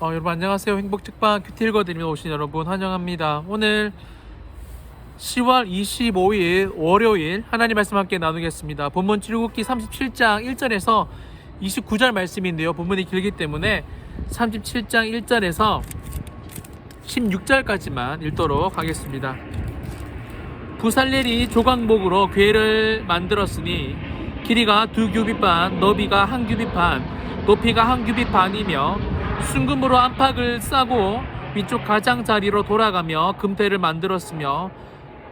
여러분 안녕하세요. 행복책방 큐티 읽어드리며 오신 여러분 환영합니다. 오늘 10월 25일 월요일 하나님 말씀 함께 나누겠습니다. 본문 출애굽기 37장 1절에서 29절 말씀인데요. 본문이 길기 때문에 37장 1절에서 16절까지만 읽도록 하겠습니다. 부살렐이 조각목으로 궤를 만들었으니 길이가 2규빗 반, 너비가 1규빗 반, 높이가 1규빗 반이며 순금으로 안팎을 싸고 위쪽 가장자리로 돌아가며 금태를 만들었으며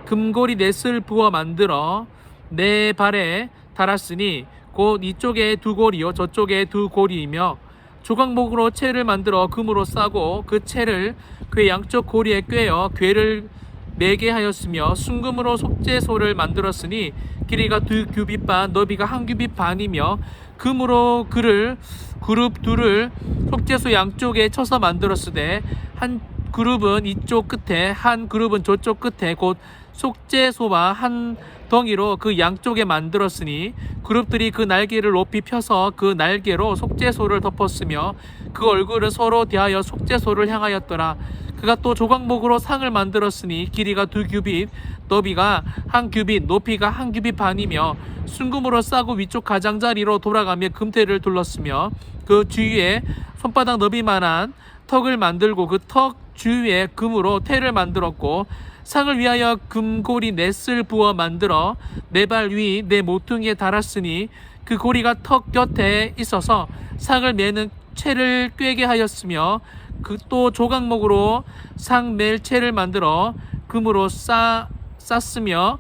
금고리 넷을 부어 만들어 네 발에 달았으니 곧 이쪽에 2고리요 저쪽에 2고리이며 조각목으로 채를 만들어 금으로 싸고 그 채를 궤 양쪽 고리에 꿰어 궤를 매게 하였으며 순금으로 속죄소를 만들었으니 길이가 2규빗 반, 너비가 1규빗 반이며 금으로 그룹 둘을 속죄소 양쪽에 쳐서 만들었으되 한 그룹은 이쪽 끝에 한 그룹은 저쪽 끝에 곧 속죄소와 한 덩이로 그 양쪽에 만들었으니 그룹들이 그 날개를 높이 펴서 그 날개로 속죄소를 덮었으며 그 얼굴은 서로 대하여 속죄소를 향하였더라. 그가 또 조각목으로 상을 만들었으니 길이가 2규빗, 너비가 1규빗, 높이가 1규빗 반이며 순금으로 싸고 위쪽 가장자리로 돌아가며 금태를 둘렀으며 그 주위에 손바닥 너비만한 턱을 만들고 그 턱 주위에 금으로 태를 만들었고 상을 위하여 금고리 넷을 부어 만들어 네 발 위 네 모퉁이에 달았으니 그 고리가 턱 곁에 있어서 상을 매는 채를 꿰게 하였으며 그 또 조각목으로 상 맬 채를 만들어 금으로 쌌으며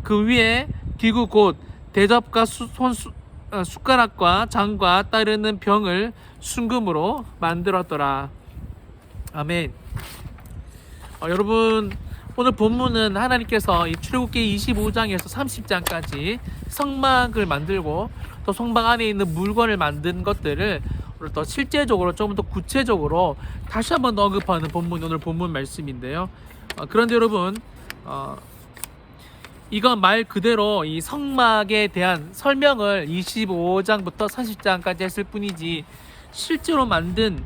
그 위에 기구 곧 대접과 숟가락과 장과 따르는 병을 순금으로 만들었더라. 아멘. 여러분 오늘 본문은 하나님께서 이 출애굽기 25장에서 30장까지 성막을 만들고 또 성막 안에 있는 물건을 만든 것들을 오늘 더 실제적으로 좀 더 구체적으로 다시 한번 언급하는 본문, 오늘 본문 말씀인데요. 그런데 여러분 이건 말 그대로 이 성막에 대한 설명을 25장부터 30장까지 했을 뿐이지 실제로 만든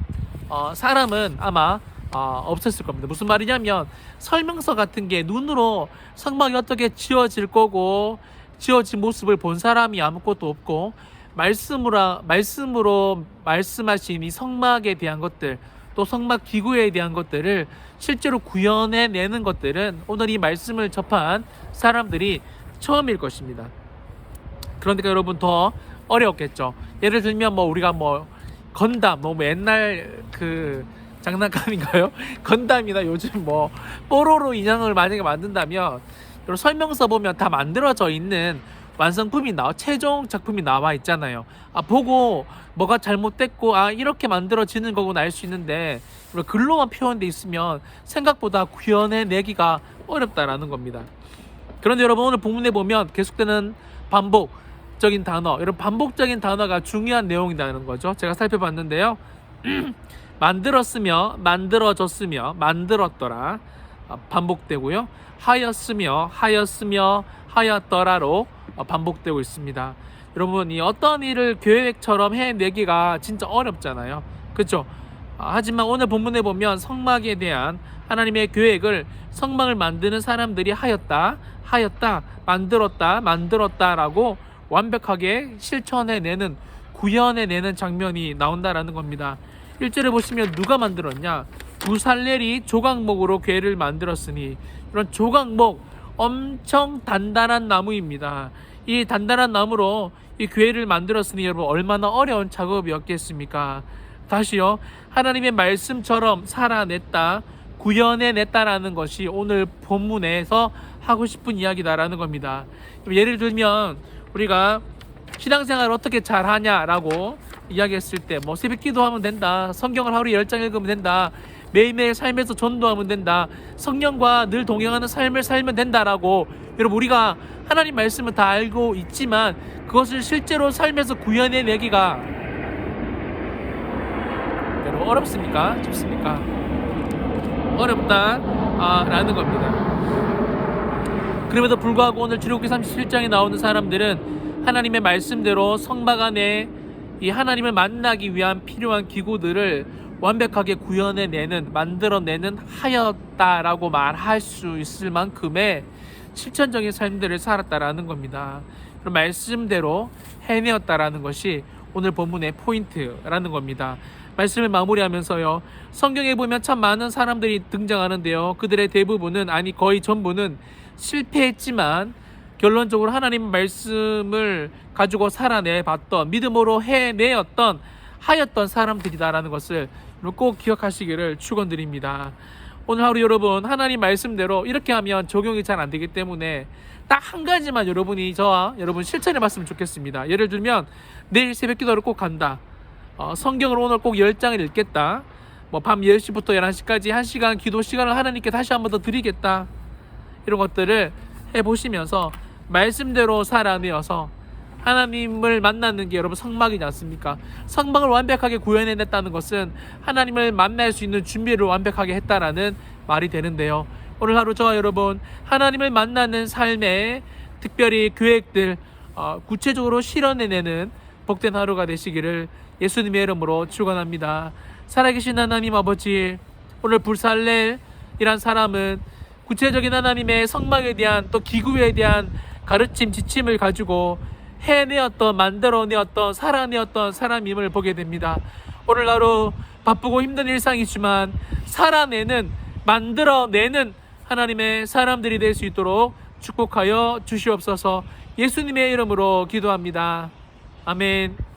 사람은 아마 없었을 겁니다. 무슨 말이냐면 설명서 같은 게 눈으로 성막이 어떻게 지어질 거고 지어진 모습을 본 사람이 아무것도 없고 말씀으로 말씀하신 이 성막에 대한 것들 또 성막 기구에 대한 것들을 실제로 구현해내는 것들은 오늘 이 말씀을 접한 사람들이 처음일 것입니다. 그러니까 여러분 더 어려웠겠죠. 예를 들면 우리가 건담 옛날 그 장난감인가요? 건담이나 요즘 뽀로로 인형을 만약에 만든다면 설명서 보면 다 만들어져 있는 완성품이 최종 작품이 나와 있잖아요. 보고 뭐가 잘못됐고 이렇게 만들어지는 거구나 알 수 있는데 글로만 표현돼 있으면 생각보다 구현해내기가 어렵다라는 겁니다. 그런데 여러분 오늘 본문에 보면 계속되는 반복적인 단어, 여러분 반복적인 단어가 중요한 내용이라는 거죠. 제가 살펴봤는데요. 만들었으며 만들어졌으며 만들었더라 반복되고요. 하였으며 하였더라로 반복되고 있습니다. 여러분 이 어떤 일을 계획처럼 해내기가 진짜 어렵잖아요. 그렇죠? 하지만 오늘 본문에 보면 성막에 대한 하나님의 계획을 성막을 만드는 사람들이 하였다 만들었다라고 완벽하게 실천해내는 구현해내는 장면이 나온다라는 겁니다. 1절에 보시면 누가 만들었냐? 부살렐이 조각목으로 궤를 만들었으니 이런 조각목 엄청 단단한 나무입니다. 이 단단한 나무로 이 궤를 만들었으니 여러분 얼마나 어려운 작업이었겠습니까? 다시요. 하나님의 말씀처럼 살아냈다, 구현해냈다라는 것이 오늘 본문에서 하고 싶은 이야기다라는 겁니다. 예를 들면 우리가 신앙생활을 어떻게 잘하냐라고 이야기했을 때 새벽 기도하면 된다, 성경을 하루에 10장 읽으면 된다, 매일매일 삶에서 전도하면 된다, 성령과 늘 동행하는 삶을 살면 된다라고 여러분 우리가 하나님 말씀은 다 알고 있지만 그것을 실제로 삶에서 구현해내기가 여러분 어렵습니까? 쉽습니까? 어렵다라는 겁니다. 그럼에도 불구하고 오늘 출애굽기 37장에 나오는 사람들은 하나님의 말씀대로 성막 안에 이 하나님을 만나기 위한 필요한 기구들을 완벽하게 구현해내는, 만들어내는 하였다라고 말할 수 있을 만큼의 실천적인 삶들을 살았다라는 겁니다. 그럼 말씀대로 해내었다라는 것이 오늘 본문의 포인트라는 겁니다. 말씀을 마무리하면서요, 성경에 보면 참 많은 사람들이 등장하는데요, 그들의 대부분은, 아니 거의 전부는 실패했지만 결론적으로 하나님 말씀을 가지고 살아내봤던, 믿음으로 해내었던, 하였던 사람들이다라는 것을 꼭 기억하시기를 축원드립니다. 오늘 하루 여러분, 하나님 말씀대로 이렇게 하면 적용이 잘 안 되기 때문에 딱 한 가지만 여러분이, 저와 여러분 실천해 봤으면 좋겠습니다. 예를 들면 내일 새벽 기도를 꼭 간다, 성경을 오늘 꼭 10장을 읽겠다, 밤 10시부터 11시까지 1시간 기도 시간을 하나님께 다시 한 번 더 드리겠다, 이런 것들을 해보시면서 말씀대로 살아내어서 하나님을 만나는 게 여러분 성막이지 않습니까? 성막을 완벽하게 구현해냈다는 것은 하나님을 만날 수 있는 준비를 완벽하게 했다라는 말이 되는데요, 오늘 하루 저와 여러분 하나님을 만나는 삶의 특별히 계획들 구체적으로 실현해내는 복된 하루가 되시기를 예수님의 이름으로 축원합니다. 살아계신 하나님 아버지, 오늘 불살렐이란 사람은 구체적인 하나님의 성막에 대한, 또 기구에 대한 가르침, 지침을 가지고 해내었던, 만들어내었던, 살아내었던 사람임을 보게 됩니다. 오늘 하루 바쁘고 힘든 일상이지만 살아내는, 만들어내는 하나님의 사람들이 될 수 있도록 축복하여 주시옵소서. 예수님의 이름으로 기도합니다. 아멘.